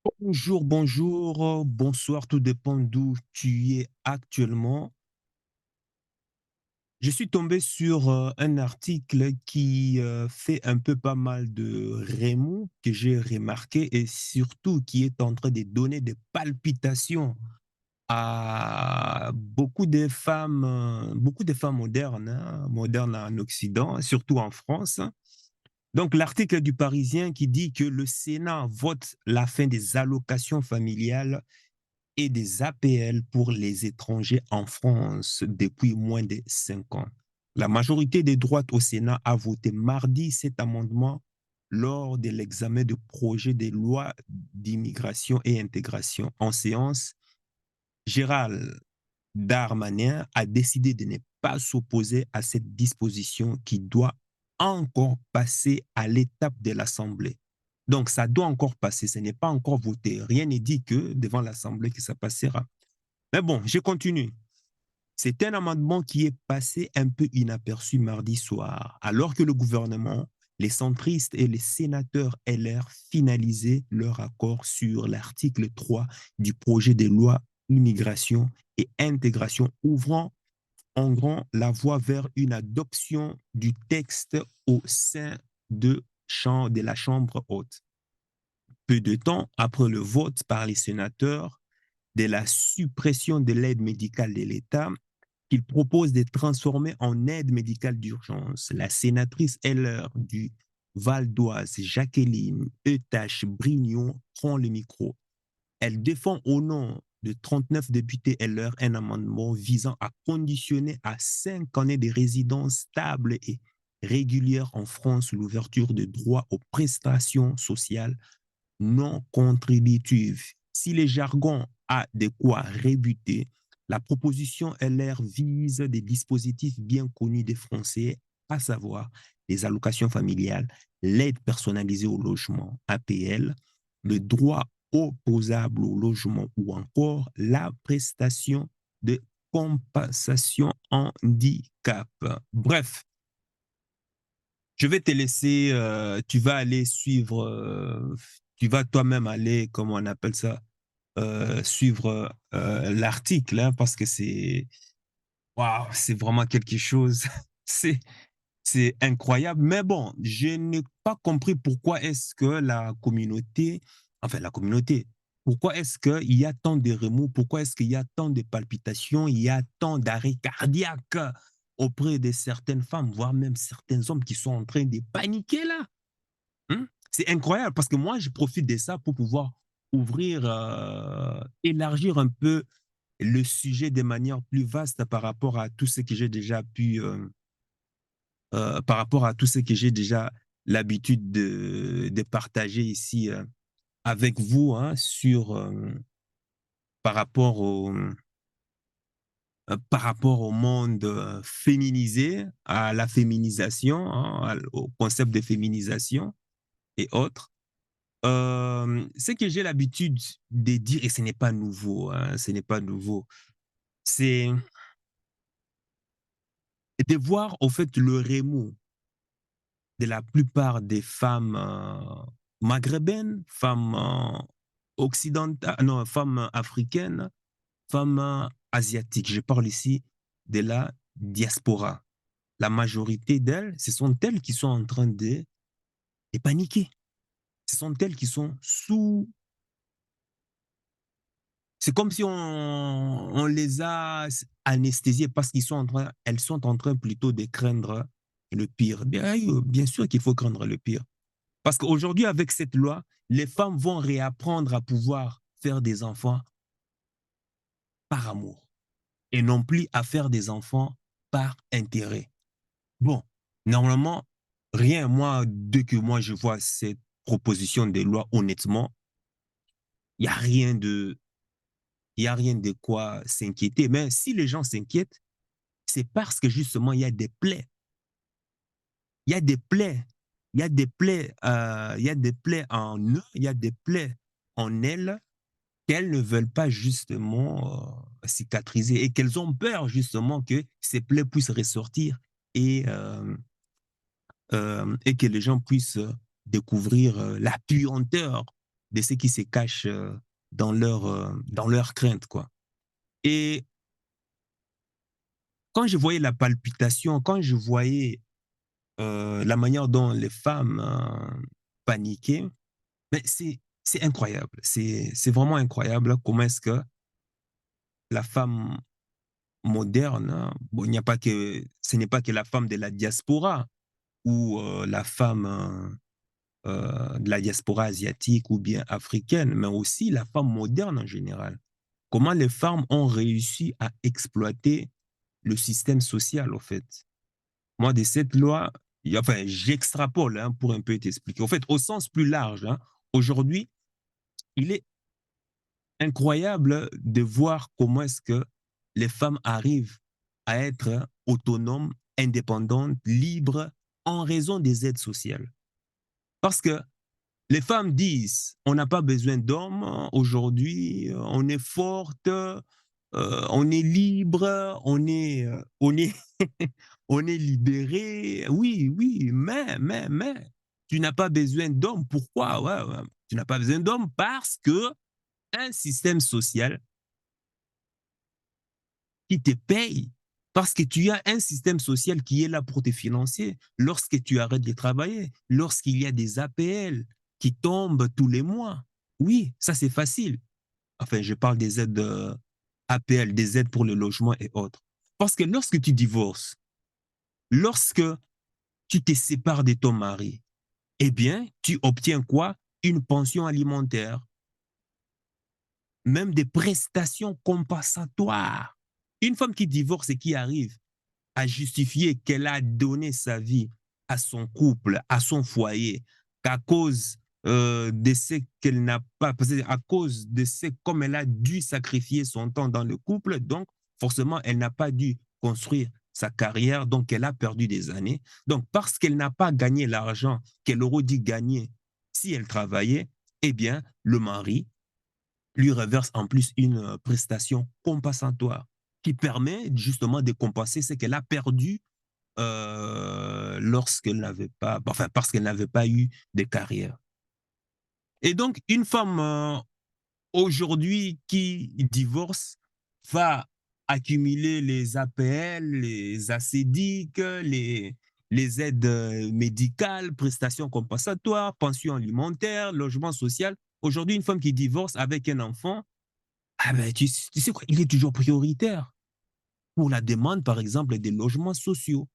Bonjour, bonjour, bonsoir, tout dépend d'où tu es actuellement. Je suis tombé sur un article qui fait un peu pas mal de remous que j'ai remarqué et surtout qui est en train de donner des palpitations à beaucoup de femmes modernes, hein, modernes en Occident, surtout en France. Donc, l'article du Parisien qui dit que le Sénat vote la fin des allocations familiales et des APL pour les étrangers en France depuis moins de 5 ans. La majorité des droites au Sénat a voté mardi cet amendement lors de l'examen du projet de loi d'immigration et intégration en séance. Gérald Darmanin a décidé de ne pas s'opposer à cette disposition qui doit encore passer à l'étape de l'Assemblée. Donc, ça doit encore passer, ce n'est pas encore voté. Rien n'est dit que devant l'Assemblée que ça passera. Mais bon, je continue. C'est un amendement qui est passé un peu inaperçu mardi soir, alors que le gouvernement, les centristes et les sénateurs LR finalisaient leur accord sur l'article 3 du projet de loi immigration et intégration, ouvrant en grand la voie vers une adoption du texte au sein de la Chambre haute. Peu de temps après le vote par les sénateurs de la suppression de l'aide médicale de l'État, qu'il propose de transformer en aide médicale d'urgence. La sénatrice LR du Val d'Oise, Jacqueline Eustache-Brignon, prend le micro. Elle défend au nom de 39 députés LR un amendement visant à conditionner à 5 années de résidence stable et régulière en France l'ouverture de droits aux prestations sociales non contributives. Si les jargons a de quoi rébuter, la proposition LR vise des dispositifs bien connus des Français, à savoir les allocations familiales, l'aide personnalisée au logement, APL, le droit opposable au logement ou encore la prestation de compensation handicap. Bref, je vais te laisser, tu vas aller suivre, tu vas toi-même aller, comment on appelle ça, suivre l'article, hein, parce que waouh, c'est vraiment quelque chose, c'est, c'est incroyable. Mais bon, je n'ai pas compris pourquoi est-ce que la communauté, pourquoi est-ce qu'il y a tant de remous, pourquoi est-ce qu'il y a tant de palpitations, il y a tant d'arrêts cardiaques auprès de certaines femmes, voire même certains hommes qui sont en train de paniquer là. Hein. C'est incroyable parce que moi, je profite de ça pour pouvoir ouvrir, élargir un peu le sujet de manière plus vaste par rapport à tout ce que j'ai déjà par rapport à tout ce que j'ai déjà l'habitude de partager ici avec vous, hein, par rapport par rapport au monde féminisé, à la féminisation, hein, au concept de féminisation et autres. Ce que j'ai l'habitude de dire, et ce n'est pas nouveau, hein, ce n'est pas nouveau, c'est de voir au fait le remous de la plupart des femmes maghrébines, femmes occidentales, non, femmes africaines, femmes asiatiques. Je parle ici de la diaspora. La majorité d'elles, ce sont elles qui sont en train de paniquer. Ce sont elles qui sont sous. C'est comme si on les a anesthésiées parce elles sont en train plutôt de craindre le pire. Bien sûr qu'il faut craindre le pire. Parce qu'aujourd'hui, avec cette loi, les femmes vont réapprendre à pouvoir faire des enfants par amour et non plus à faire des enfants par intérêt. Bon, normalement, rien, moi, dès que moi je vois cette proposition de loi, honnêtement, il n'y a rien de, il y a rien de quoi s'inquiéter. Mais si les gens s'inquiètent, c'est parce que justement, il y a des plaies. Il y a des plaies. Il y a des plaies en eux, il y a des plaies en elles qu'elles ne veulent pas justement cicatriser et qu'elles ont peur justement que ces plaies puissent ressortir et, et que les gens puissent découvrir la puanteur. de ce qui se cache dans leur crainte, quoi. Et quand je voyais la palpitation, quand je voyais la manière dont les femmes paniquaient, mais c'est incroyable. C'est vraiment incroyable comment est-ce que la femme moderne, hein, bon, il n'y a pas que, ce n'est pas que la femme de la diaspora ou la femme de la diaspora asiatique ou bien africaine, mais aussi la femme moderne en général. Comment les femmes ont réussi à exploiter le système social, au fait. Moi, de cette loi, enfin, j'extrapole hein, pour un peu t'expliquer. Au fait, au sens plus large, hein, aujourd'hui, il est incroyable de voir comment est-ce que les femmes arrivent à être autonomes, indépendantes, libres en raison des aides sociales. Parce que les femmes disent, on n'a pas besoin d'hommes aujourd'hui, on est forte, on est libre, on est, on est libéré. Oui, oui, mais, tu n'as pas besoin d'hommes. Pourquoi? Ouais, ouais. Tu n'as pas besoin d'hommes parce que un système social qui te paye, parce que tu as un système social qui est là pour te financer lorsque tu arrêtes de travailler, lorsqu'il y a des APL qui tombent tous les mois. Oui, ça c'est facile. Enfin, je parle des aides APL, des aides pour le logement et autres. Parce que lorsque tu divorces, lorsque tu te sépares de ton mari, eh bien, tu obtiens quoi? Une pension alimentaire, même des prestations compensatoires. Une femme qui divorce et qui arrive à justifier qu'elle a donné sa vie à son couple, à son foyer, qu'à cause de ce qu'elle n'a pas, à cause de ce comme elle a dû sacrifier son temps dans le couple, donc forcément elle n'a pas dû construire sa carrière, donc elle a perdu des années. Donc parce qu'elle n'a pas gagné l'argent qu'elle aurait dû gagner si elle travaillait, eh bien le mari lui reverse en plus une prestation compensatoire qui permet justement de compenser ce qu'elle a perdu lorsqu'elle n'avait pas, enfin parce qu'elle n'avait pas eu de carrière. Et donc, une femme aujourd'hui qui divorce va accumuler les APL, les ACDIC, les aides médicales, prestations compensatoires, pension alimentaire, logement social. Aujourd'hui, une femme qui divorce avec un enfant, ah ben, tu sais quoi, il est toujours prioritaire pour la demande, par exemple, des logements sociaux.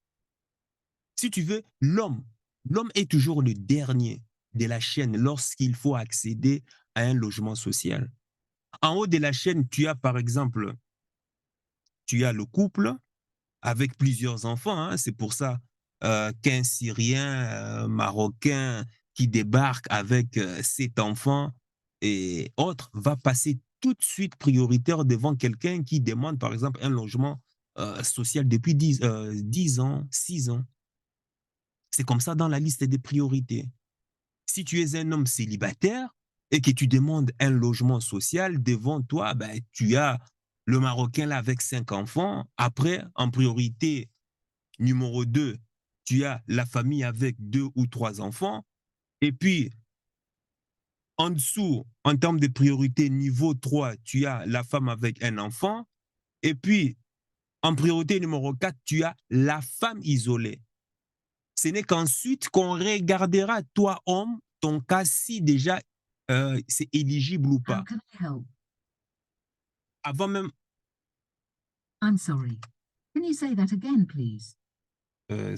Si tu veux, l'homme est toujours le dernier de la chaîne lorsqu'il faut accéder à un logement social. En haut de la chaîne, tu as par exemple, tu as le couple avec plusieurs enfants. Hein. C'est pour ça qu'un Syrien, Marocain qui débarque avec 7 enfants et autres va passer tout de suite prioritaire devant quelqu'un qui demande par exemple un logement social depuis 10 ans, 6 ans. C'est comme ça dans la liste des priorités. Si tu es un homme célibataire et que tu demandes un logement social, devant toi, ben, tu as le Marocain là avec 5 enfants. Après, en priorité numéro 2, tu as la famille avec 2 ou 3 enfants. Et puis, en dessous, en termes de priorité niveau 3, tu as la femme avec un enfant. Et puis, en priorité numéro 4, tu as la femme isolée. Ce n'est qu'ensuite qu'on regardera, toi, homme, ton cas, si déjà c'est éligible ou pas. Avant même. I'm sorry. Can you say that again, please?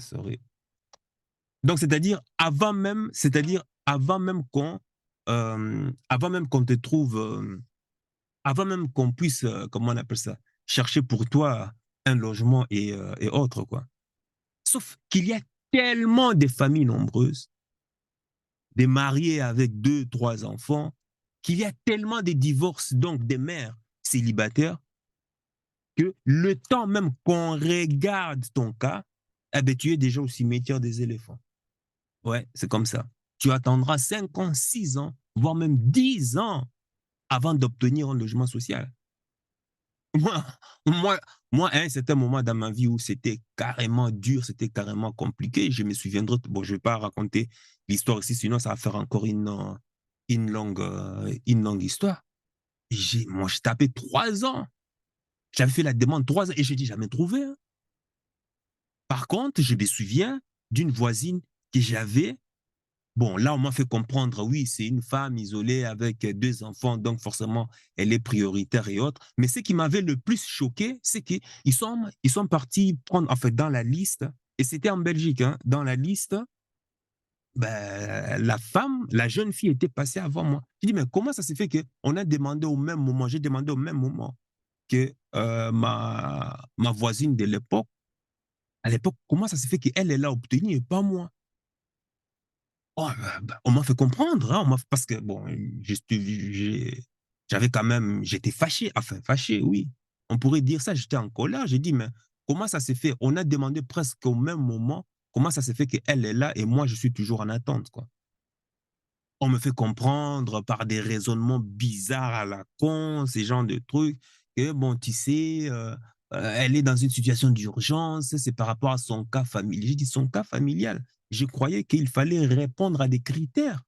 Sorry. Donc, avant même qu'on te trouve, avant même qu'on puisse, comment on appelle ça, chercher pour toi un logement et autres, quoi. Sauf qu'il y a tellement de familles nombreuses, des mariés avec 2, 3 enfants, qu'il y a tellement de divorces, donc des mères célibataires, que le temps même qu'on regarde ton cas, eh ben, tu es déjà au cimetière des éléphants. Ouais, c'est comme ça. Tu attendras 5 ans, 6 ans, voire même 10 ans avant d'obtenir un logement social. Moi, moi, moi, à un certain moment dans ma vie où c'était carrément dur, c'était carrément compliqué, je me souviendrai, bon, je ne vais pas raconter l'histoire ici, sinon ça va faire encore une longue histoire. Moi, j'ai tapé 3 ans. J'avais fait la demande 3 ans et je n'ai jamais trouvé, hein. Par contre, je me souviens d'une voisine que j'avais. Bon, là, on m'a fait comprendre, oui, c'est une femme isolée avec 2 enfants, donc forcément, elle est prioritaire et autres. Mais ce qui m'avait le plus choqué, c'est ils sont partis prendre, en fait, dans la liste, et c'était en Belgique, hein, dans la liste, ben, la jeune fille était passée avant moi. Je dis, mais comment ça s'est fait qu'on a demandé au même moment, j'ai demandé au même moment que ma voisine de l'époque, à l'époque, comment ça s'est fait qu'elle, elle l'a obtenu et pas moi? Oh, on m'a fait comprendre, hein, parce que bon, j'avais quand même, j'étais fâché, enfin fâché, oui. On pourrait dire ça, j'étais en colère. J'ai dit, mais comment ça s'est fait? On a demandé presque au même moment, comment ça s'est fait qu'elle est là et moi, je suis toujours en attente, quoi. On me fait comprendre par des raisonnements bizarres à la con, ces genres de trucs, que bon, tu sais, elle est dans une situation d'urgence, c'est par rapport à son cas familial. J'ai dit son cas familial. Je croyais qu'il fallait répondre à des critères.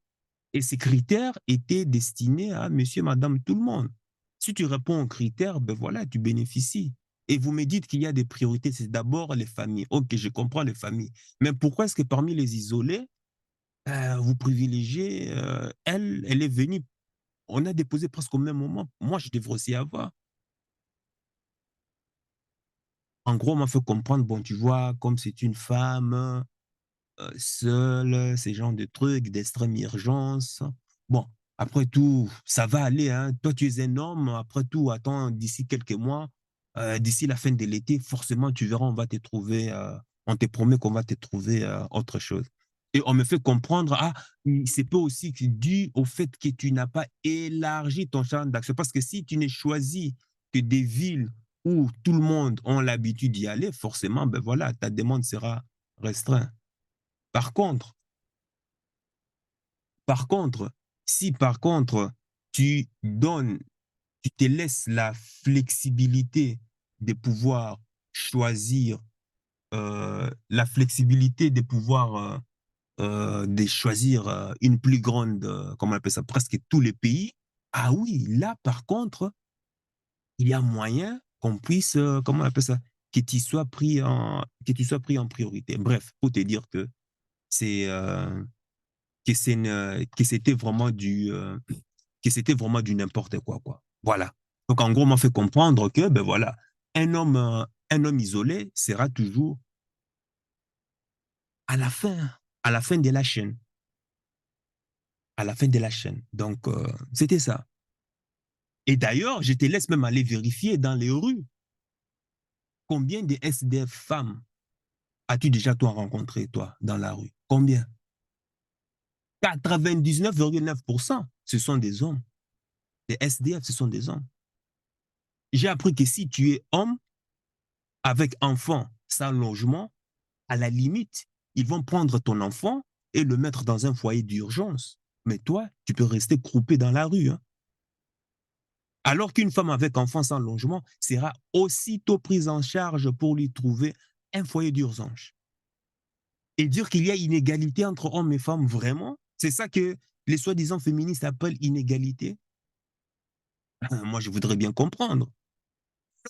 Et ces critères étaient destinés à monsieur, madame, tout le monde. Si tu réponds aux critères, ben voilà, tu bénéficies. Et vous me dites qu'il y a des priorités, c'est d'abord les familles. Ok, je comprends les familles. Mais pourquoi est-ce que parmi les isolés, vous privilégiez, elle est venue, on a déposé presque au même moment. Moi, je devrais aussi avoir. En gros, on m'a fait comprendre, bon, tu vois, comme c'est une femme, seule, ces genres de trucs, d'extrême urgence. Bon, après tout, ça va aller, hein. Toi, tu es un homme, après tout, attends, d'ici quelques mois, d'ici la fin de l'été, forcément, tu verras, on va te trouver, on te promet qu'on va te trouver autre chose. Et on me fait comprendre, ah, c'est pas aussi que dû au fait que tu n'as pas élargi ton champ d'action. Parce que si tu n'es choisi que des villes où tout le monde a l'habitude d'y aller, forcément, ben voilà, ta demande sera restreinte. Par contre, par contre, si par contre, tu donnes, tu te laisses la flexibilité de pouvoir choisir, la flexibilité de pouvoir de choisir une plus grande, comment on appelle ça, presque tous les pays, ah oui, là par contre, il y a moyen qu'on puisse, comment on appelle ça, que tu sois pris en priorité. Bref, pour te dire que c'est que c'était vraiment que c'était vraiment du n'importe quoi, quoi. Voilà. Donc, en gros, on m'a fait comprendre que, ben voilà, un homme isolé sera toujours à la fin, à la fin de la chaîne, à la fin de la chaîne. Donc, c'était ça. Et d'ailleurs, je te laisse même aller vérifier dans les rues combien de SDF femmes as-tu déjà, toi, rencontré, toi, dans la rue? Combien? 99,9%, ce sont des hommes. Les SDF, ce sont des hommes. J'ai appris que si tu es homme, avec enfant, sans logement, à la limite, ils vont prendre ton enfant et le mettre dans un foyer d'urgence. Mais toi, tu peux rester croupé dans la rue, hein. Alors qu'une femme avec enfant sans logement sera aussitôt prise en charge pour lui trouver un foyer d'urgence. Et dire qu'il y a inégalité entre hommes et femmes, vraiment, c'est ça que les soi-disant féministes appellent inégalité. Moi, je voudrais bien comprendre.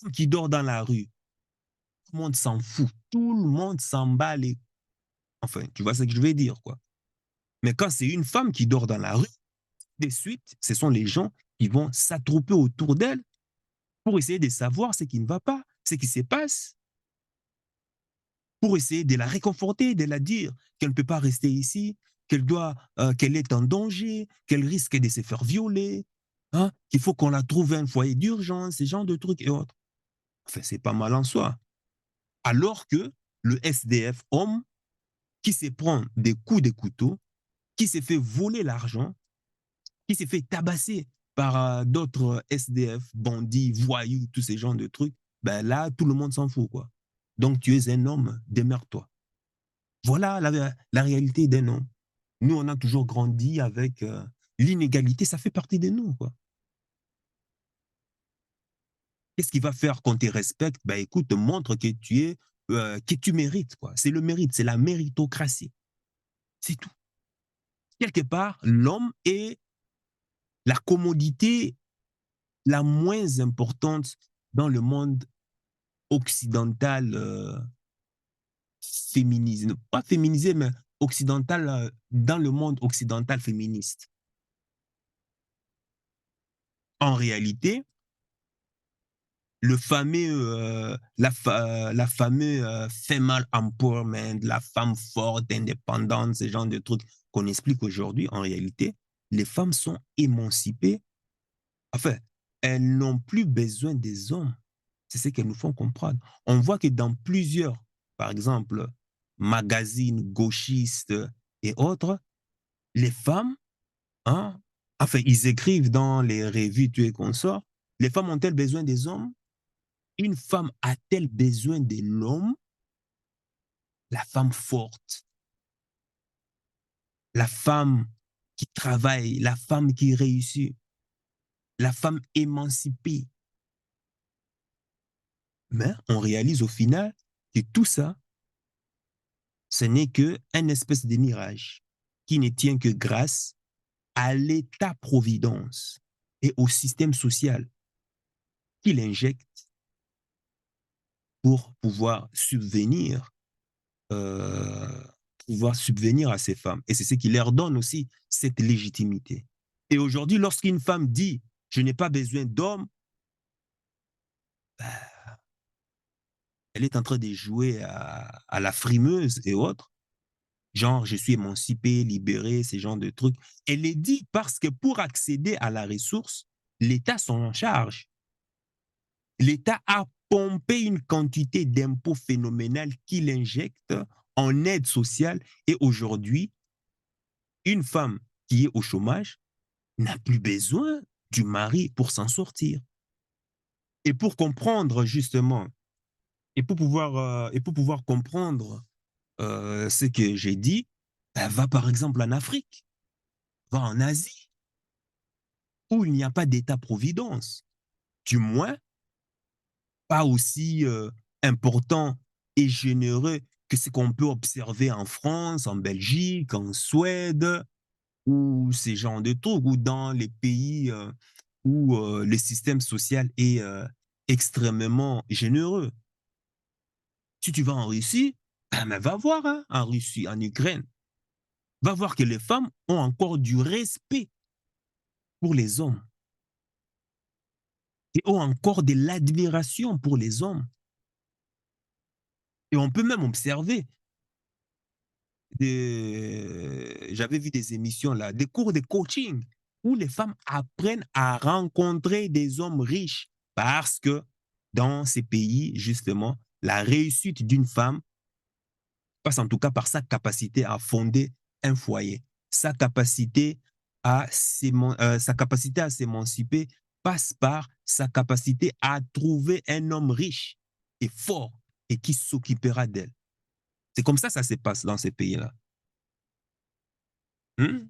L'homme qui dort dans la rue, tout le monde s'en fout. Tout le monde s'en bat les... Enfin, tu vois ce que je veux dire, quoi. Mais quand c'est une femme qui dort dans la rue, de suite, ce sont les gens qui vont s'attrouper autour d'elle pour essayer de savoir ce qui ne va pas, ce qui se passe, pour essayer de la réconforter, de la dire qu'elle ne peut pas rester ici, qu'elle est en danger, qu'elle risque de se faire violer, hein, qu'il faut qu'on la trouve un foyer d'urgence, ce genre de trucs et autres. Enfin, c'est pas mal en soi. Alors que le SDF homme qui se prend des coups de couteau, qui s'est fait voler l'argent, qui s'est fait tabasser par d'autres SDF, bandits, voyous, tous ces genres de trucs, ben là, tout le monde s'en fout, quoi. Donc, tu es un homme, démerde-toi. Voilà la réalité d'un homme. Nous, on a toujours grandi avec l'inégalité, ça fait partie de nous, quoi. Qu'est-ce qui va faire qu'on te respecte? Ben écoute, montre que tu mérites, quoi. C'est le mérite, c'est la méritocratie. C'est tout. Quelque part, l'homme est la commodité la moins importante dans le monde occidental féminisé, pas féminisé, mais occidental, dans le monde occidental féministe. En réalité, le fameux, la fameux female empowerment, la femme forte, indépendante, ce genre de trucs qu'on explique aujourd'hui, en réalité, les femmes sont émancipées. Enfin, elles n'ont plus besoin des hommes. C'est ce qu'elles nous font comprendre. On voit que dans plusieurs, par exemple, magazines gauchistes et autres, les femmes, hein, enfin, ils écrivent dans les revues tout et consorts, les femmes ont-elles besoin des hommes? Une femme a-t-elle besoin de l'homme? La femme forte, la femme qui travaille, la femme qui réussit, la femme émancipée. Mais on réalise au final que tout ça, ce n'est qu'une espèce de mirage qui ne tient que grâce à l'État-providence et au système social qu'il injecte pour euh, pouvoir subvenir à ces femmes. Et c'est ce qui leur donne aussi cette légitimité. Et aujourd'hui, lorsqu'une femme dit « je n'ai pas besoin d'hommes », elle est en train de jouer à la frimeuse et autres. Genre, je suis émancipée, libérée, ce genre de trucs. Elle est dit parce que pour accéder à la ressource, l'État s'en en charge. L'État a pompé une quantité d'impôts phénoménales qu'il injecte en aide sociale. Et aujourd'hui, une femme qui est au chômage n'a plus besoin du mari pour s'en sortir. Et pour comprendre justement, et pour pouvoir comprendre ce que j'ai dit, ben, va par exemple en Afrique, va en Asie, où il n'y a pas d'État-providence. Du moins, pas aussi important et généreux que ce qu'on peut observer en France, en Belgique, en Suède, ou ces genres de trucs, ou dans les pays où le système social est extrêmement généreux. Si tu vas en Russie, ben, va voir hein, en Russie, en Ukraine, va voir que les femmes ont encore du respect pour les hommes et ont encore de l'admiration pour les hommes. Et on peut même observer j'avais vu des émissions là, des cours de coaching où les femmes apprennent à rencontrer des hommes riches parce que dans ces pays, justement, la réussite d'une femme passe en tout cas par sa capacité à fonder un foyer, sa capacité à s'émanciper passe par sa capacité à trouver un homme riche et fort et qui s'occupera d'elle. C'est comme ça se passe dans ces pays-là. Hmm?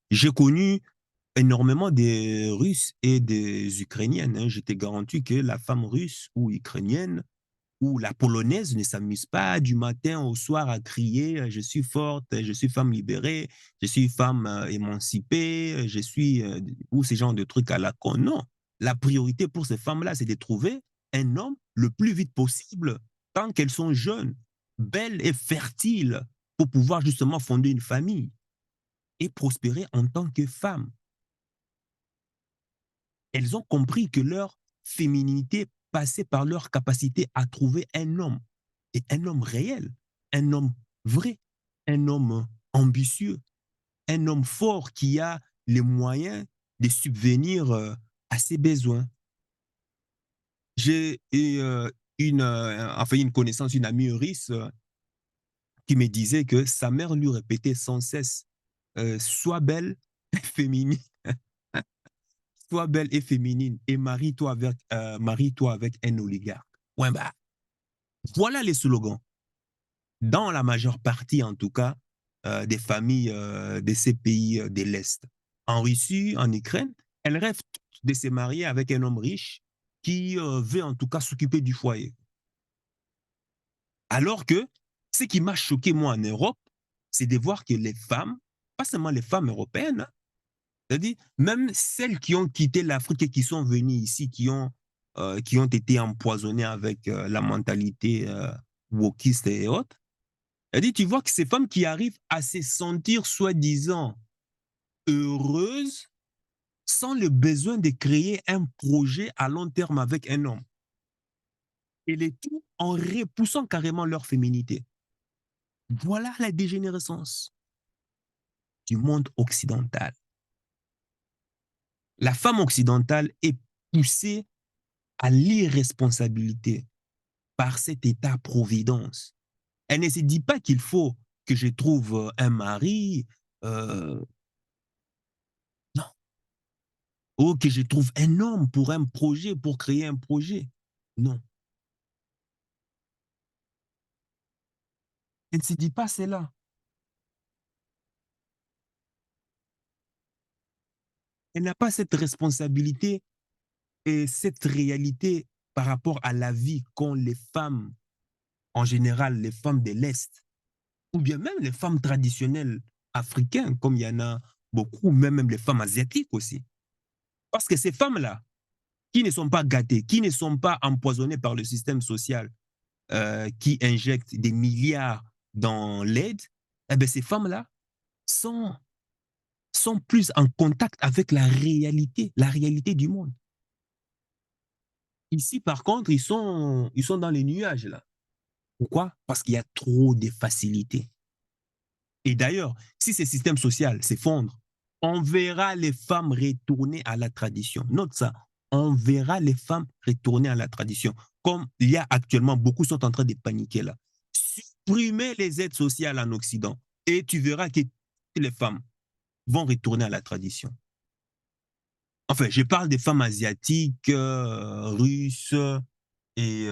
J'ai connu énormément des Russes et des Ukrainiennes. Hein. Je te garantis que la femme russe ou ukrainienne ou la polonaise ne s'amuse pas du matin au soir à crier je suis forte, je suis femme libérée, je suis femme émancipée, je suis ou ce genre de trucs à la con. Non, la priorité pour ces femmes-là, c'est de trouver un homme le plus vite possible, tant qu'elles sont jeunes, belles et fertiles, pour pouvoir justement fonder une famille et prospérer en tant que femmes. Elles ont compris que leur féminité passait par leur capacité à trouver un homme, et un homme réel, un homme vrai, un homme ambitieux, un homme fort qui a les moyens de subvenir à ses besoins. J'ai enfin une connaissance, une amie russe qui me disait que sa mère lui répétait sans cesse sois belle, féminine, sois belle et féminine et marie-toi avec un oligarque. Ouais, bah, voilà les slogans. Dans la majeure partie, en tout cas, des familles de ces pays de l'Est. En Russie, en Ukraine, elles rêvent de se marier avec un homme riche qui veut en tout cas s'occuper du foyer. Alors que Ce qui m'a choqué, moi, en Europe, c'est de voir que les femmes, pas seulement les femmes européennes, hein, c'est-à-dire même celles qui ont quitté l'Afrique et qui sont venues ici, qui ont été empoisonnées avec la mentalité wokiste et autres, c'est-à-dire tu vois que ces femmes qui arrivent à se sentir soi-disant heureuses sans le besoin de créer un projet à long terme avec un homme. Et le tout en repoussant carrément leur féminité. Voilà la dégénérescence du monde occidental. La femme occidentale est poussée à l'irresponsabilité par cet état-providence. Elle ne se dit pas qu'il faut que je trouve un mari, non, ou que je trouve un homme pour un projet, pour créer un projet. Non, elle ne se dit pas cela. Elle n'a pas cette responsabilité et cette réalité par rapport à la vie qu'ont les femmes, en général les femmes de l'Est, ou bien même les femmes traditionnelles africaines, comme il y en a beaucoup, même les femmes asiatiques aussi. Parce que ces femmes-là, qui ne sont pas gâtées, qui ne sont pas empoisonnées par le système social, qui injecte des milliards dans l'aide, eh bien, ces femmes-là sont, sont plus en contact avec la réalité du monde. Ici, par contre, ils sont dans les nuages, là. Pourquoi? Parce qu'il y a trop de facilité. Et d'ailleurs, si ce système social s'effondre, on verra les femmes retourner à la tradition. Note ça, on verra les femmes retourner à la tradition. Comme il y a actuellement, beaucoup sont en train de paniquer là. Supprimer les aides sociales en Occident et tu verras que les femmes vont retourner à la tradition. Enfin, je parle des femmes asiatiques, russes et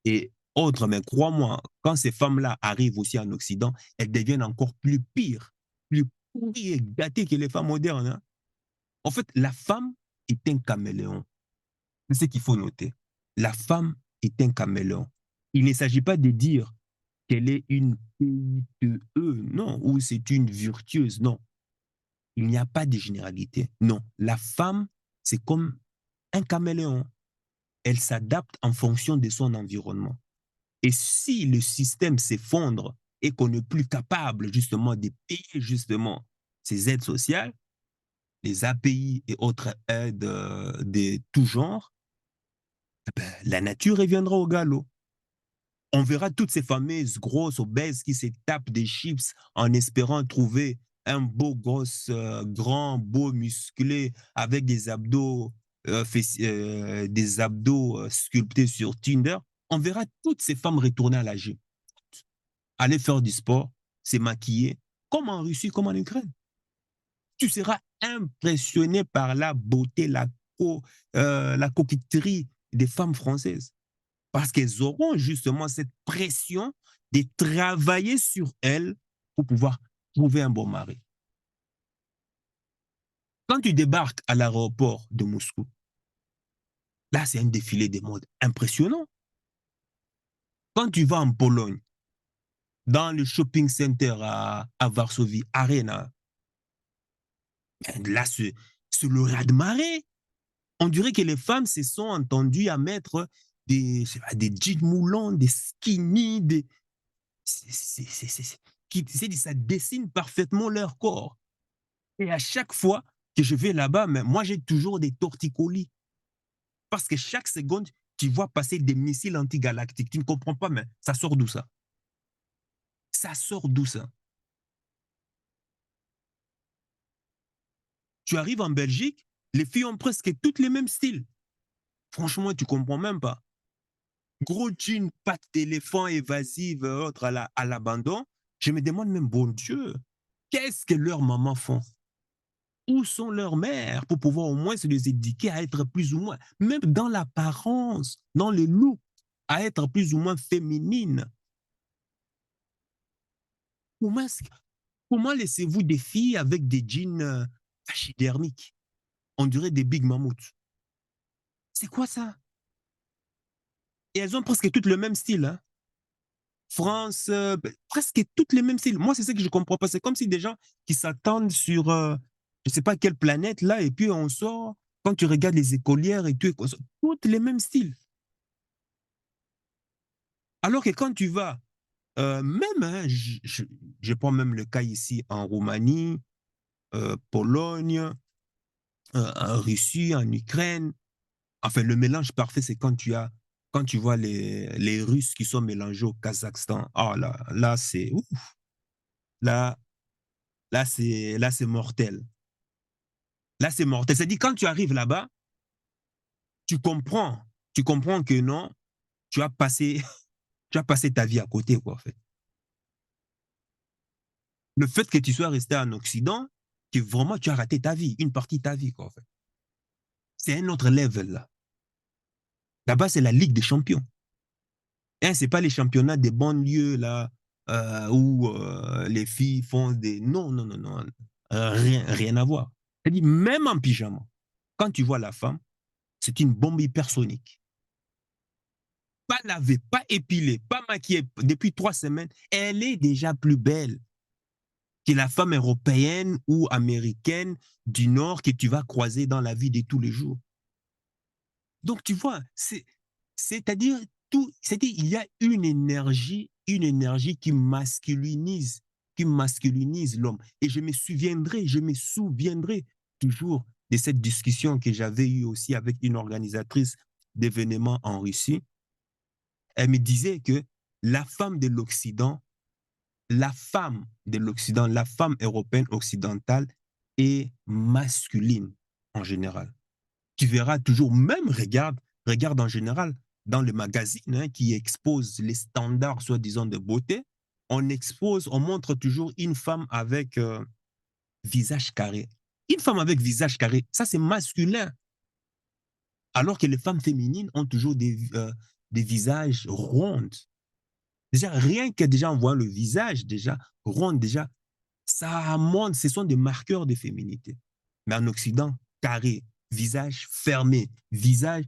et autres. Mais crois-moi, quand ces femmes-là arrivent aussi en Occident, elles deviennent encore plus pires, plus pourries et gâtées que les femmes modernes, hein. En fait, la femme est un caméléon. C'est ce qu'il faut noter. La femme est un caméléon. Il ne s'agit pas de dire qu'elle est une PITE, non, ou c'est une virtueuse, non. Il n'y a pas de généralité. Non, la femme, c'est comme un caméléon. Elle s'adapte en fonction de son environnement. Et si le système s'effondre et qu'on n'est plus capable justement de payer justement ces aides sociales, les API et autres aides de tout genre, eh ben, la nature reviendra au galop. On verra toutes ces fameuses grosses obèses qui se tapent des chips en espérant trouver un beau gosse, grand, beau, musclé, avec des abdos sculptés sur Tinder. On verra toutes ces femmes retourner à la gym, aller faire du sport, se maquiller, comme en Russie, comme en Ukraine. Tu seras impressionné par la beauté, la coquetterie des femmes françaises. Parce qu'elles auront justement cette pression de travailler sur elles pour pouvoir trouver un bon mari. Quand tu débarques à l'aéroport de Moscou, là, c'est un défilé des modes impressionnant. Quand tu vas en Pologne, dans le shopping center à Varsovie, Arena, ben là, c'est le raz-de-marée. On dirait que les femmes se sont entendues à mettre des jeans moulants, des skinny, ça dessine parfaitement leur corps. Et à chaque fois que je vais là-bas, mais moi, j'ai toujours des torticolis. Parce que chaque seconde, tu vois passer des missiles antigalactiques. Tu ne comprends pas, mais ça sort d'où ça? Ça sort d'où ça? Tu arrives en Belgique, les filles ont presque toutes les mêmes styles. Franchement, tu ne comprends même pas. Gros jean, pattes d'éléphant évasive, autres à l'abandon. Je me demande même, bon Dieu, qu'est-ce que leurs mamans font? Où sont leurs mères pour pouvoir au moins se les éduquer à être plus ou moins, même dans l'apparence, dans le look, à être plus ou moins féminine? Comment, comment laissez-vous des filles avec des jeans pachydermiques? On dirait des big mammouths. C'est quoi ça? Et elles ont presque toutes le même style, hein? France, presque toutes les mêmes styles. Moi, c'est ça que je comprends pas. C'est comme si des gens qui s'attendent sur, je sais pas quelle planète, là, et puis on sort, quand tu regardes les écolières et tout, toutes les mêmes styles. Alors que quand tu vas, même, hein, je prends même le cas ici en Roumanie, Pologne, en Russie, en Ukraine. Enfin, le mélange parfait, c'est quand tu vois les Russes qui sont mélangés au Kazakhstan. Ah là, c'est ouf. Là, là, c'est mortel. Là, c'est mortel. C'est-à-dire, quand tu arrives là-bas, tu comprends. Tu comprends que non, tu as passé, tu as passé ta vie à côté, quoi, en fait. Le fait que tu sois resté en Occident, que vraiment tu as raté ta vie, une partie de ta vie, quoi, en fait. C'est un autre level, là. Là-bas, c'est la Ligue des champions. Hein, c'est pas les championnats des banlieues, là, où les filles font des. Non, non, non, non. Rien à voir. C'est-à-dire, même en pyjama, quand tu vois la femme, c'est une bombe hypersonique. Pas lavée, pas épilée, pas maquillée depuis 3 semaines, elle est déjà plus belle que la femme européenne ou américaine du Nord que tu vas croiser dans la vie de tous les jours. Donc, tu vois, c'est-à-dire, c'est-à-dire, il y a une énergie qui masculinise l'homme. Et je me souviendrai toujours de cette discussion que j'avais eue aussi avec une organisatrice d'événements en Russie. Elle me disait que la femme de l'Occident, la femme européenne occidentale est masculine en général. Tu verras toujours, même regarde en général dans le magazine hein, qui expose les standards, soi-disant, de beauté, on montre toujours une femme avec visage carré. Une femme avec visage carré, ça c'est masculin. Alors que les femmes féminines ont toujours des visages ronds. Déjà, rien que déjà en voyant le visage, déjà, rond, déjà, ça montre, ce sont des marqueurs de féminité. Mais en Occident, carré, visage fermé, visage,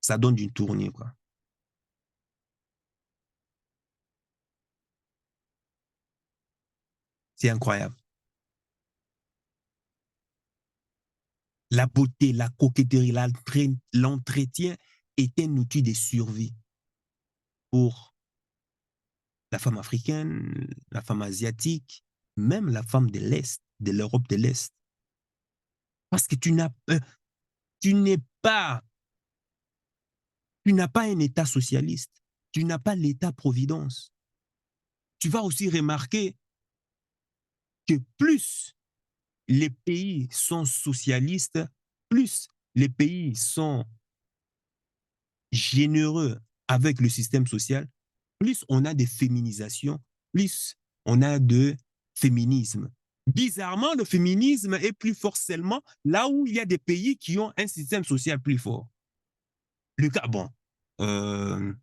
ça donne une tournure, quoi. C'est incroyable. La beauté, la coquetterie, l'entretien est un outil de survie pour la femme africaine, la femme asiatique, même la femme de l'Est, de l'Europe de l'Est. Parce que tu n'es pas, tu n'as pas un État socialiste, tu n'as pas l'État-providence. Tu vas aussi remarquer que plus les pays sont socialistes, plus les pays sont généreux avec le système social, plus on a de féminisation, plus on a de féminisme. Bizarrement, le féminisme est plus fort seulement là où il y a des pays qui ont un système social plus fort. Le cas, bon, euh,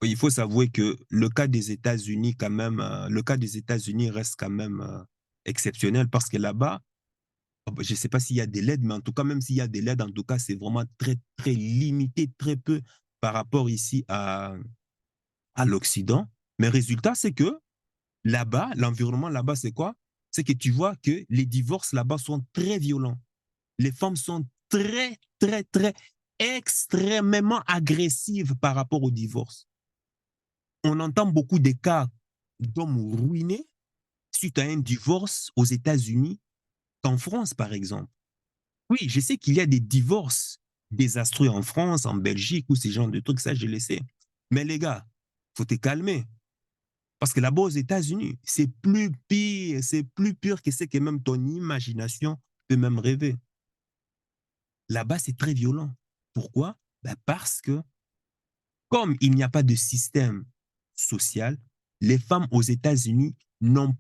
il faut s'avouer que le cas des États-Unis, quand même, le cas des États-Unis reste quand même exceptionnel parce que là-bas, je ne sais pas s'il y a des LED, mais en tout cas, même s'il y a des LED, en tout cas, c'est vraiment très, très limité, très peu par rapport ici à l'Occident. Mais résultat, c'est que là-bas, l'environnement là-bas, c'est quoi? C'est que tu vois que les divorces là-bas sont très violents. Les femmes sont très, très, très, extrêmement agressives par rapport au divorce. On entend beaucoup de cas d'hommes ruinés suite à un divorce aux États-Unis qu'en France, par exemple. Oui, je sais qu'il y a des divorces désastreux en France, en Belgique, ou ces genres de trucs, ça, je le sais. Mais les gars, faut te calmer. Parce que là-bas, aux États-Unis, c'est plus pire que ce que même ton imagination peut même rêver. Là-bas, c'est très violent. Pourquoi? Ben parce que, comme il n'y a pas de système social, les femmes aux États-Unis n'ont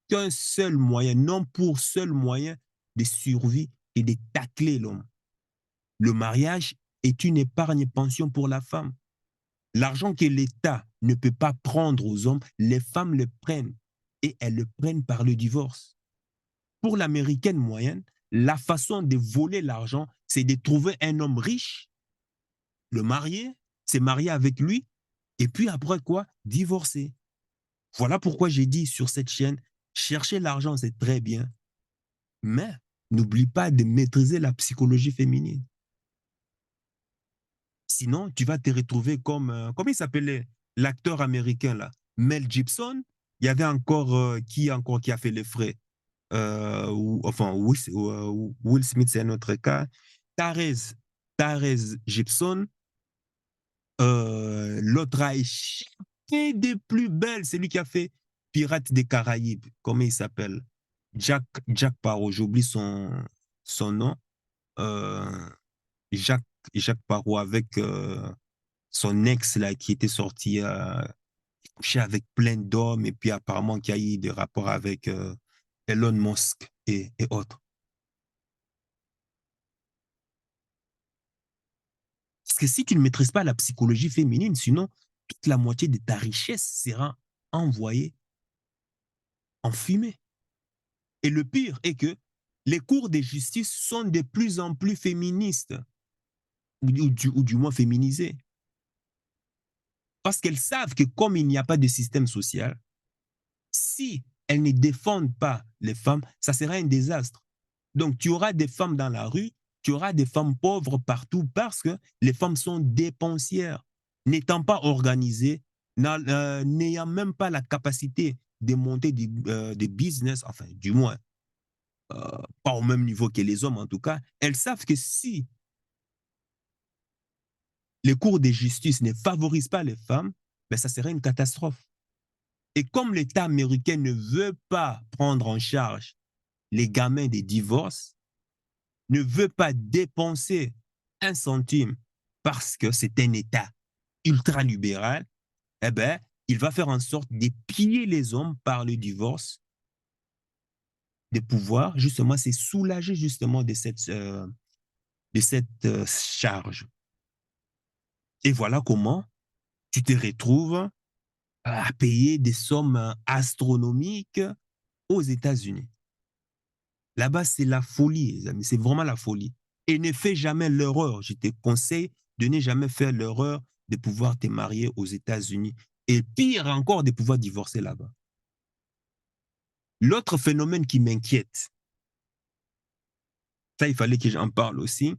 qu'un seul moyen, n'ont pour seul moyen de survie et de tacler l'homme. Le mariage est une épargne pension pour la femme. L'argent que l'État ne peut pas prendre aux hommes, les femmes le prennent et elles le prennent par le divorce. Pour l'américaine moyenne, la façon de voler l'argent, c'est de trouver un homme riche le marier, s'est marié avec lui, et puis après quoi? Divorcer. Voilà pourquoi j'ai dit sur cette chaîne, chercher l'argent, c'est très bien, mais n'oublie pas de maîtriser la psychologie féminine. Sinon, tu vas te retrouver comme, comment il s'appelait l'acteur américain là? Mel Gibson. Il y avait encore, qui a fait les frais? Enfin, Will Smith, c'est un autre cas. Therese, Therese Gibson. L'autre a échappé des plus belles. C'est lui qui a fait Pirates des Caraïbes. Comment il s'appelle? Jack, Jack Sparrow, j'oublie son nom. Euh, Jacques, Jacques Parot avec son ex là, qui était sorti coucher avec plein d'hommes et puis apparemment qui a eu des rapports avec Elon Musk et autres. Parce que si tu ne maîtrises pas la psychologie féminine, sinon toute la moitié de ta richesse sera envoyée en fumée. Et le pire est que les cours de justice sont de plus en plus féministes, ou du moins féminisés. Parce qu'elles savent que comme il n'y a pas de système social, si elles ne défendent pas les femmes, ça sera un désastre. Donc, tu auras des femmes dans la rue, tu auras des femmes pauvres partout parce que les femmes sont dépensières, n'étant pas organisées, n'ayant même pas la capacité de monter des business, enfin, du moins, pas au même niveau que les hommes en tout cas. Elles savent que si les cours de justice ne favorisent pas les femmes, ben, ça serait une catastrophe. Et comme l'État américain ne veut pas prendre en charge les gamins des divorces, ne veut pas dépenser un centime parce que c'est un État ultra-libéral, eh ben, il va faire en sorte de piller les hommes par le divorce, de pouvoir justement se soulager justement de cette charge. Et voilà comment tu te retrouves à payer des sommes astronomiques aux États-Unis. Là-bas, c'est la folie, les amis, c'est vraiment la folie. Et ne fais jamais l'erreur. Je te conseille de ne jamais faire l'erreur de pouvoir te marier aux États-Unis. Et pire encore, de pouvoir divorcer là-bas. L'autre phénomène qui m'inquiète, ça, il fallait que j'en parle aussi,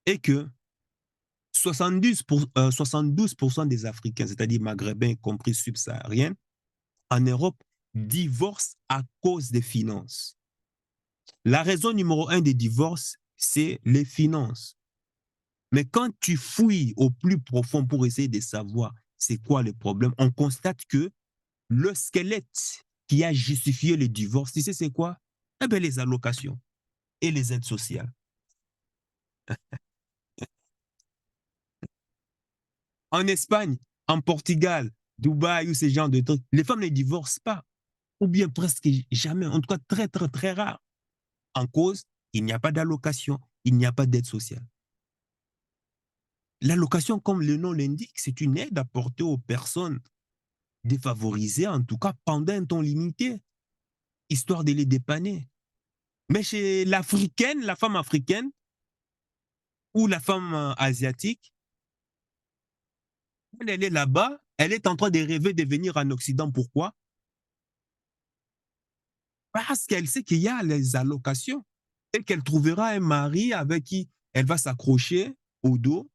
est que 72% des Africains, c'est-à-dire maghrébins, compris subsahariens, en Europe, divorcent à cause des finances. La raison numéro un des divorces, c'est les finances. Mais quand tu fouilles au plus profond pour essayer de savoir c'est quoi le problème, on constate que le squelette qui a justifié le divorce, tu sais c'est quoi? Eh bien, les allocations et les aides sociales. En Espagne, en Portugal, Dubaï ou ces genres de trucs, les femmes ne divorcent pas, ou bien presque jamais, en tout cas très, très, très rare. En cause, il n'y a pas d'allocation, il n'y a pas d'aide sociale. L'allocation, comme le nom l'indique, c'est une aide apportée aux personnes défavorisées, en tout cas pendant un temps limité, histoire de les dépanner. Mais chez l'africaine, la femme africaine ou la femme asiatique, elle est là-bas, elle est en train de rêver de venir en Occident. Pourquoi? Parce qu'elle sait qu'il y a les allocations et qu'elle trouvera un mari avec qui elle va s'accrocher au dos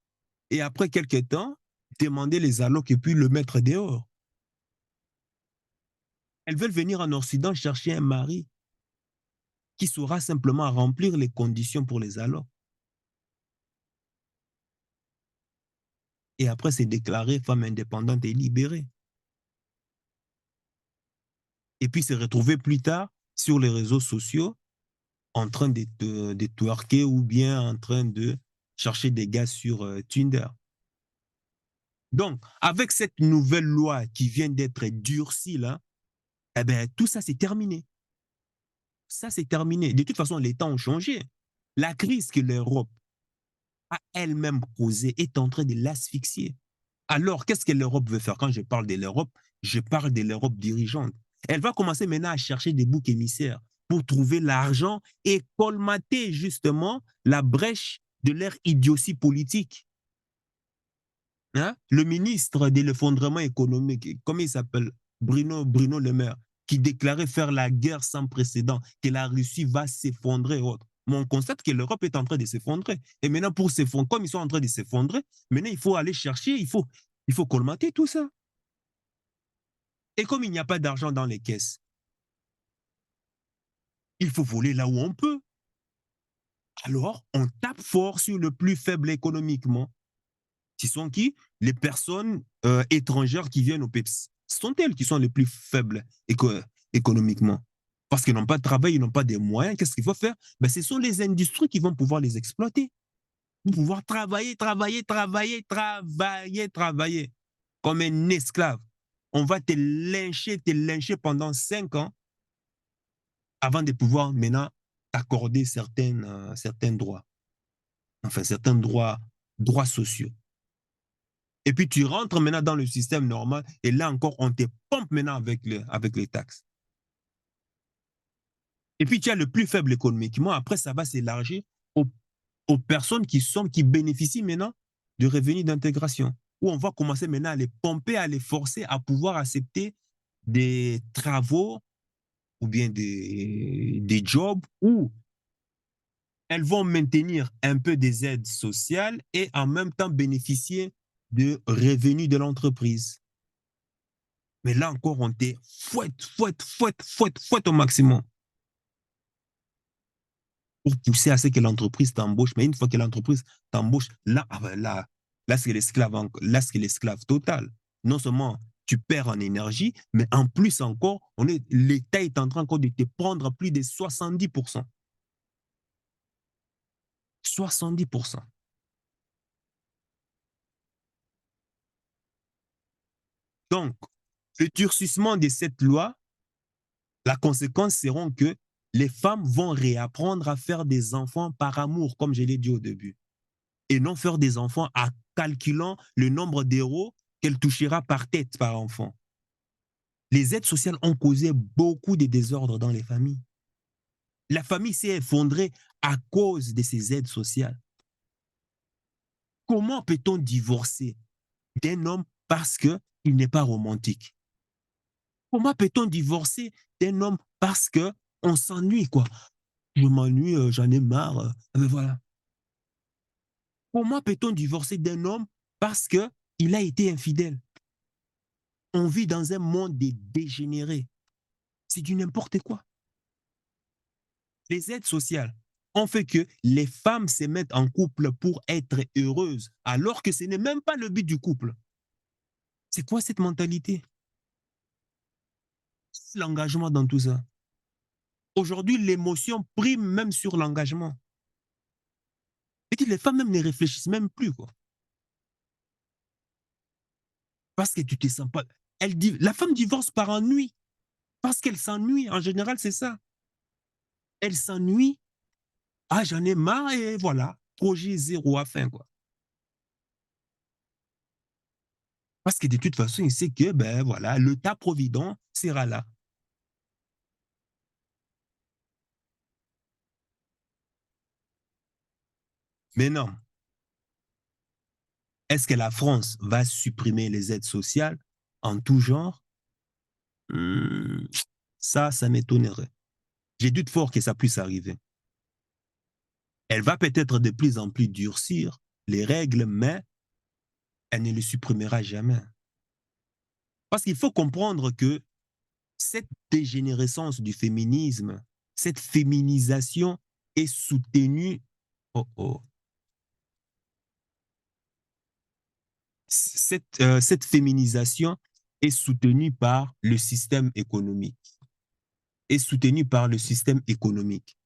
et après quelques temps, demander les allocs et puis le mettre dehors. Elles veulent venir en Occident chercher un mari qui saura simplement remplir les conditions pour les allocs. Et après, c'est déclaré femme indépendante et libérée. Et puis se retrouver plus tard sur les réseaux sociaux en train de twerker ou bien en train de chercher des gars sur Tinder. Donc, avec cette nouvelle loi qui vient d'être durcie, là, eh ben, tout ça, c'est terminé. Ça, c'est terminé. De toute façon, les temps ont changé. La crise que l'Europe a elle-même causée est en train de l'asphyxier. Alors, qu'est-ce que l'Europe veut faire? Quand je parle de l'Europe, je parle de l'Europe dirigeante. Elle va commencer maintenant à chercher des boucs émissaires pour trouver l'argent et colmater justement la brèche de leur idiotie politique. Hein? Le ministre de l'effondrement économique, comment il s'appelle? Bruno Le Maire, qui déclarait faire la guerre sans précédent, que la Russie va s'effondrer. Mais on constate que l'Europe est en train de s'effondrer. Et maintenant, pour s'effondrer, comme ils sont en train de s'effondrer, maintenant, il faut aller chercher, il faut colmater tout ça. Et comme il n'y a pas d'argent dans les caisses, il faut voler là où on peut. Alors, on tape fort sur le plus faible économiquement. Ce sont qui? Les personnes étrangères qui viennent au PEPS. Ce sont elles qui sont les plus faibles économiquement. Parce qu'ils n'ont pas de travail, ils n'ont pas de moyens. Qu'est-ce qu'il faut faire? Ben, ce sont les industries qui vont pouvoir les exploiter. Pour pouvoir travailler, travailler, travailler, travailler, travailler. Comme un esclave. On va te lyncher pendant 5 ans avant de pouvoir maintenant t'accorder certains droits. Enfin, certains droits sociaux. Et puis tu rentres maintenant dans le système normal et là encore, on te pompe maintenant avec les taxes. Et puis tu as le plus faible économiquement, après ça va s'élargir aux personnes qui bénéficient maintenant de revenus d'intégration, où on va commencer maintenant à les pomper, à les forcer à pouvoir accepter des travaux ou bien des jobs où elles vont maintenir un peu des aides sociales et en même temps bénéficier de revenus de l'entreprise. Mais là encore, on te fouette au maximum pour pousser à ce que l'entreprise t'embauche. Mais une fois que l'entreprise t'embauche, là, là c'est l'esclave total. Non seulement tu perds en énergie, mais en plus encore, l'État est en train encore de te prendre plus de 70%. 70%. Donc, le durcissement de cette loi, la conséquence sera que les femmes vont réapprendre à faire des enfants par amour, comme je l'ai dit au début, et non faire des enfants en calculant le nombre d'euros qu'elle touchera par tête par enfant. Les aides sociales ont causé beaucoup de désordres dans les familles. La famille s'est effondrée à cause de ces aides sociales. Comment peut-on divorcer d'un homme parce qu'il n'est pas romantique? Comment peut-on divorcer d'un homme parce qu'on s'ennuie, quoi? Je m'ennuie, j'en ai marre. Mais voilà. Comment peut-on divorcer d'un homme parce qu'il a été infidèle? On vit dans un monde des dégénérés. C'est du n'importe quoi. Les aides sociales ont fait que les femmes se mettent en couple pour être heureuses, alors que ce n'est même pas le but du couple. C'est quoi cette mentalité? L'engagement dans tout ça. Aujourd'hui, l'émotion prime même sur l'engagement. Et les femmes même ne réfléchissent même plus, quoi. Parce que tu te sens pas. La femme divorce par ennui. Parce qu'elle s'ennuie. En général, c'est ça. Elle s'ennuie. Ah, j'en ai marre et voilà. Projet zéro à fin, quoi. Parce que de toute façon, il sait que, ben voilà, le tas provident sera là. Mais non. Est-ce que la France va supprimer les aides sociales en tout genre? Ça m'étonnerait. J'ai doute fort que ça puisse arriver. Elle va peut-être de plus en plus durcir les règles, mais elle ne les supprimera jamais. Parce qu'il faut comprendre que cette dégénérescence du féminisme, cette féminisation est soutenue. Oh oh. Cette féminisation est soutenue par le système économique. Est soutenue par le système économique.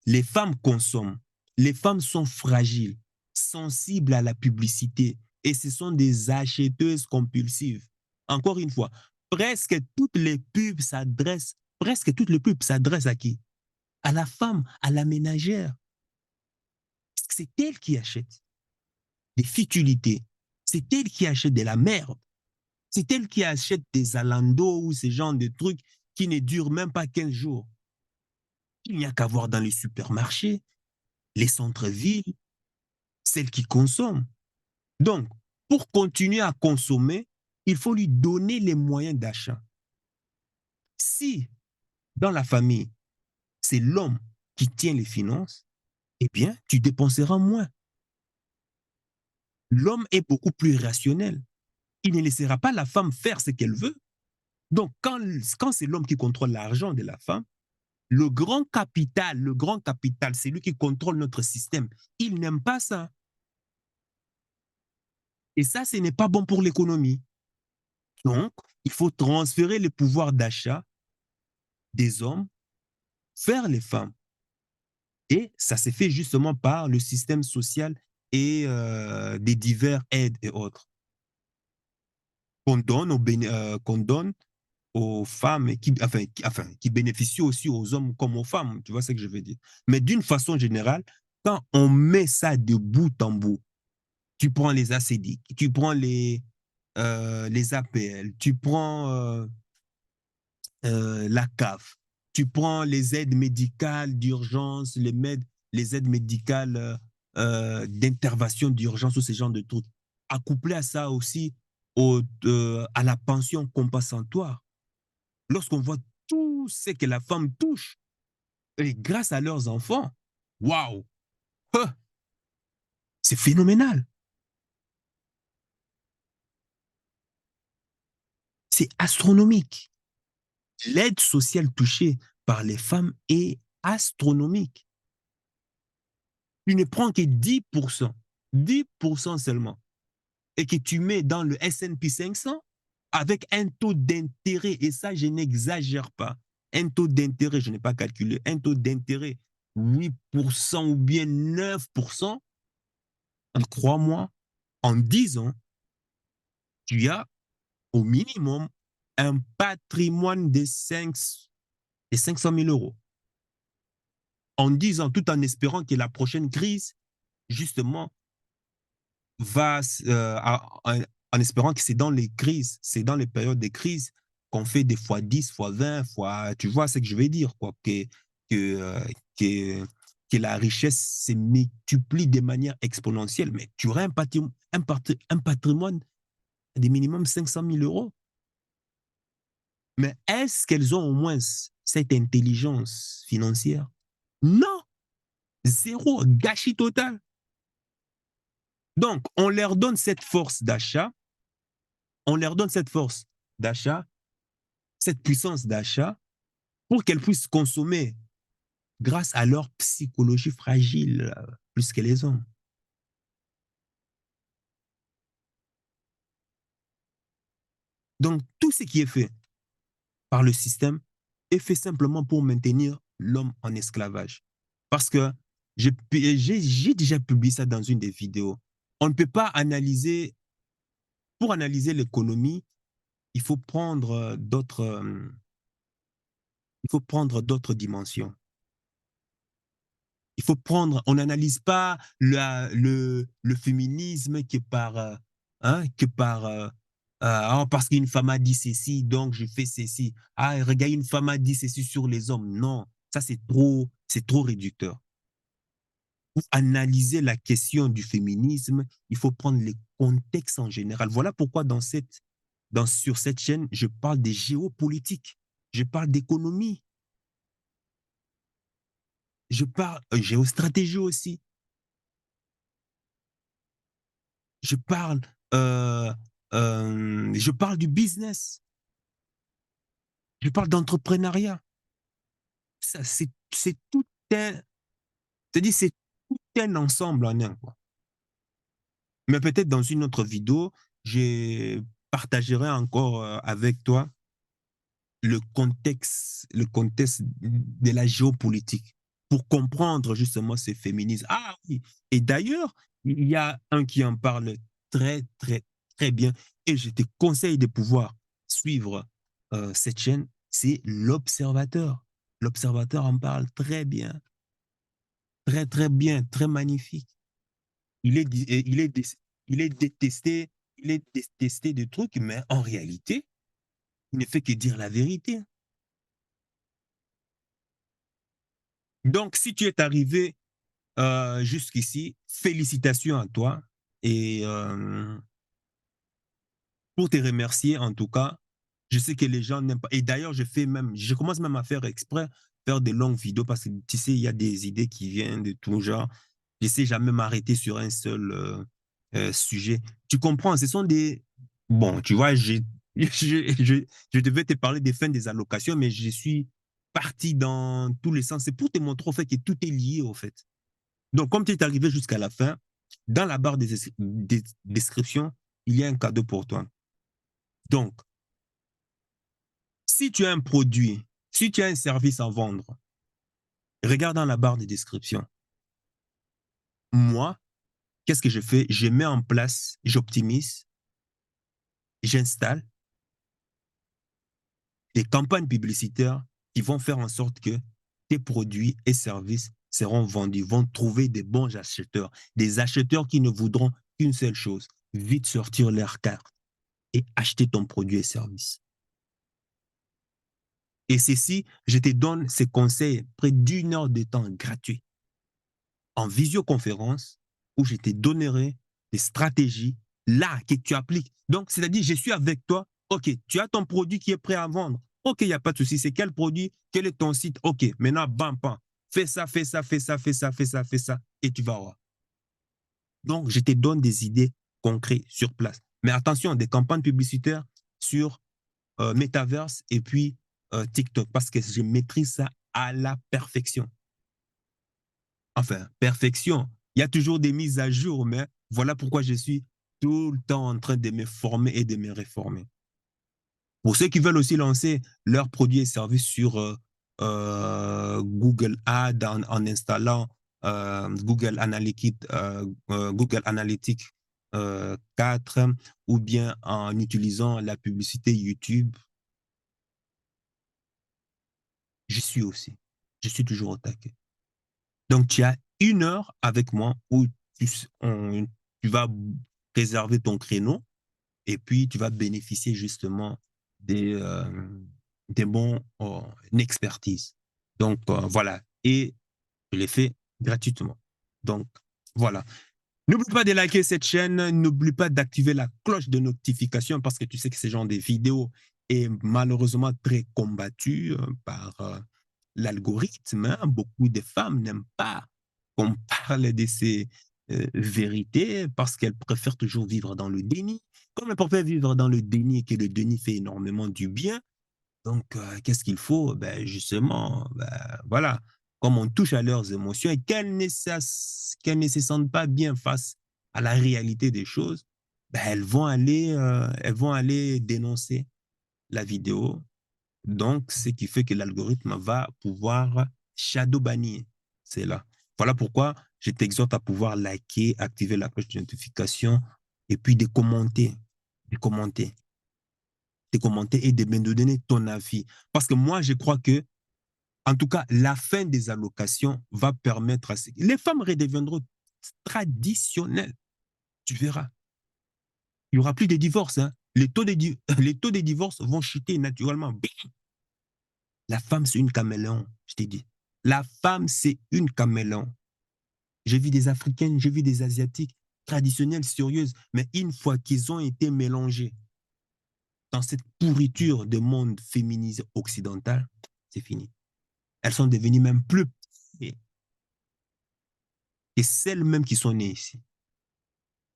Les femmes consomment. Les femmes sont fragiles, sensibles à la publicité et ce sont des acheteuses compulsives. Encore une fois, presque toutes les pubs s'adressent à qui? À la femme, à la ménagère. C'est elle qui achète des futilités. C'est elle qui achète de la merde. C'est elle qui achète des Zalando ou ce genre de trucs qui ne durent même pas 15 jours. Il n'y a qu'à voir dans les supermarchés, les centres-villes, celle qui consomme. Donc, pour continuer à consommer, il faut lui donner les moyens d'achat. Si, dans la famille, c'est l'homme qui tient les finances, eh bien, tu dépenseras moins. L'homme est beaucoup plus rationnel. Il ne laissera pas la femme faire ce qu'elle veut. Donc, quand c'est l'homme qui contrôle l'argent de la femme, le grand capital, c'est lui qui contrôle notre système. Il n'aime pas ça. Et ça, ce n'est pas bon pour l'économie. Donc, il faut transférer le pouvoir d'achat des hommes vers les femmes. Et ça se fait justement par le système social et des divers aides et autres qu'on donne aux femmes et qui bénéficient aussi aux hommes comme aux femmes. Tu vois ce que je veux dire? Mais d'une façon générale, quand on met ça de bout en bout, tu prends les ACD, tu prends les APL, tu prends la CAF, tu prends les aides médicales d'urgence, les aides médicales d'intervention d'urgence ou ce genre de trucs. Accouplé à ça aussi à la pension compensatoire. Lorsqu'on voit tout ce que la femme touche, et grâce à leurs enfants, waouh, c'est phénoménal. C'est astronomique. L'aide sociale touchée par les femmes est astronomique. Tu ne prends que 10%, 10% seulement, et que tu mets dans le S&P 500 avec un taux d'intérêt, et ça, je n'exagère pas, un taux d'intérêt, je n'ai pas calculé, un taux d'intérêt 8% ou bien 9%, crois-moi, en 10 ans, tu as au minimum un patrimoine de 500 000 euros. En 10 ans, tout en espérant que la prochaine crise, justement, va, en espérant que c'est dans les crises, c'est dans les périodes de crise qu'on fait des fois 10, fois 20, fois, tu vois ce que je veux dire, quoi, que, euh, que, que la richesse se multiplie de manière exponentielle, mais tu aurais un patrimoine de minimum 500 000 euros. Mais est-ce qu'elles ont au moins cette intelligence financière? Non, zéro, gâchis total. Donc, on leur donne cette force d'achat, on leur donne cette force d'achat, cette puissance d'achat, pour qu'elles puissent consommer grâce à leur psychologie fragile, plus que les hommes. Donc, tout ce qui est fait par le système est fait simplement pour maintenir l'homme en esclavage. Parce que j'ai déjà publié ça dans une des vidéos. On ne peut pas analyser, pour analyser l'économie, il faut prendre d'autres dimensions. Il faut prendre, on n'analyse pas le féminisme parce qu'une femme a dit ceci, donc je fais ceci. Ah, regarde, une femme a dit ceci sur les hommes. Non, ça c'est trop réducteur. Pour analyser la question du féminisme, il faut prendre les contextes en général. Voilà pourquoi sur cette chaîne, je parle des géopolitiques, je parle d'économie, je parle géostratégie aussi, je parle, euh, je parle du business, je parle d'entrepreneuriat. Ça, c'est tout c'est tout un ensemble en un, quoi. Mais peut-être dans une autre vidéo, je partagerai encore avec toi le contexte de la géopolitique pour comprendre justement ce féminisme. Ah oui, et d'ailleurs, il y a un qui en parle très, très, très bien et je te conseille de pouvoir suivre cette chaîne, c'est l'Observateur. L'Observateur en parle très bien, très, très bien, très magnifique. Il est, il est, il est détesté, il est détesté de trucs, mais en réalité, il ne fait que dire la vérité. Donc, si tu es arrivé jusqu'ici, félicitations à toi. Et pour te remercier, en tout cas, je sais que les gens n'aiment pas. Et d'ailleurs, je commence même à faire exprès, faire des longues vidéos parce que tu sais, il y a des idées qui viennent de tout genre. Je sais jamais m'arrêter sur un seul sujet. Tu comprends, ce sont des. Bon, tu vois, je devais te parler des fins des allocations, mais je suis parti dans tous les sens. C'est pour te montrer au fait que tout est lié, au fait. Donc, comme tu es arrivé jusqu'à la fin, dans la barre des descriptions, il y a un cadeau pour toi. Donc, si tu as un produit, si tu as un service à vendre, regarde dans la barre de description. Moi, qu'est-ce que je fais? Je mets en place, j'optimise, j'installe des campagnes publicitaires qui vont faire en sorte que tes produits et services seront vendus, vont trouver des bons acheteurs, des acheteurs qui ne voudront qu'une seule chose, vite sortir leur carte et acheter ton produit et service. Et ceci, je te donne ces conseils près d'une heure de temps gratuit en visioconférence où je te donnerai des stratégies là que tu appliques. Donc, c'est-à-dire, je suis avec toi. OK, tu as ton produit qui est prêt à vendre. OK, il n'y a pas de souci. C'est quel produit? Quel est ton site? OK, maintenant, bam, bam. Fais ça, fais ça, fais ça, fais ça, fais ça, fais ça, et tu vas voir. Donc, je te donne des idées concrètes sur place. Mais attention, des campagnes publicitaires sur Metaverse et puis TikTok, parce que je maîtrise ça à la perfection. Enfin, perfection. Il y a toujours des mises à jour, mais voilà pourquoi je suis tout le temps en train de me former et de me réformer. Pour ceux qui veulent aussi lancer leurs produits et services sur Google Ads en installant Google Analytics 4 ou bien en utilisant la publicité YouTube, je suis aussi. Je suis toujours au taquet. Donc, tu as une heure avec moi où tu vas réserver ton créneau et puis tu vas bénéficier justement des bons expertise. Donc, voilà. Et je l'ai fait gratuitement. Donc, voilà. N'oublie pas de liker cette chaîne. N'oublie pas d'activer la cloche de notification parce que tu sais que ce genre de vidéo est malheureusement très combattu par l'algorithme. Hein. Beaucoup de femmes n'aiment pas qu'on parle de ces vérités parce qu'elles préfèrent toujours vivre dans le déni. Comme elles préfèrent vivre dans le déni et que le déni fait énormément du bien, donc qu'est-ce qu'il faut? Ben, justement, ben, voilà, comme on touche à leurs émotions et qu'elles ne se sentent pas bien face à la réalité des choses, ben, elles vont aller dénoncer la vidéo, donc, ce qui fait que l'algorithme va pouvoir shadow bannir. C'est là. Voilà pourquoi je t'exhorte à pouvoir liker, activer la cloche de notification et puis de commenter, de commenter et de me donner ton avis. Parce que moi, je crois que, en tout cas, la fin des allocations va permettre à les femmes redeviendront traditionnelles. Tu verras. Il n'y aura plus de divorces. Hein. Les taux de divorce vont chuter naturellement. La femme, c'est une caméléon, je t'ai dit. La femme, c'est une caméléon. J'ai vu des Africaines, j'ai vu des Asiatiques traditionnelles, sérieuses, mais une fois qu'ils ont été mélangés dans cette pourriture de monde féminisé occidental, c'est fini. Elles sont devenues même plus que celles même qui sont nées ici.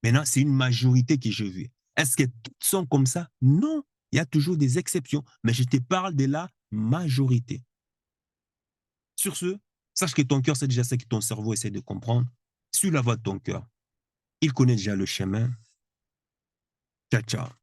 Maintenant, c'est une majorité que je vu. Est-ce que toutes sont comme ça? Non, il y a toujours des exceptions, mais je te parle de la majorité. Sur ce, sache que ton cœur sait déjà ce que ton cerveau essaie de comprendre. Suis la voie de ton cœur. Il connaît déjà le chemin. Ciao, ciao.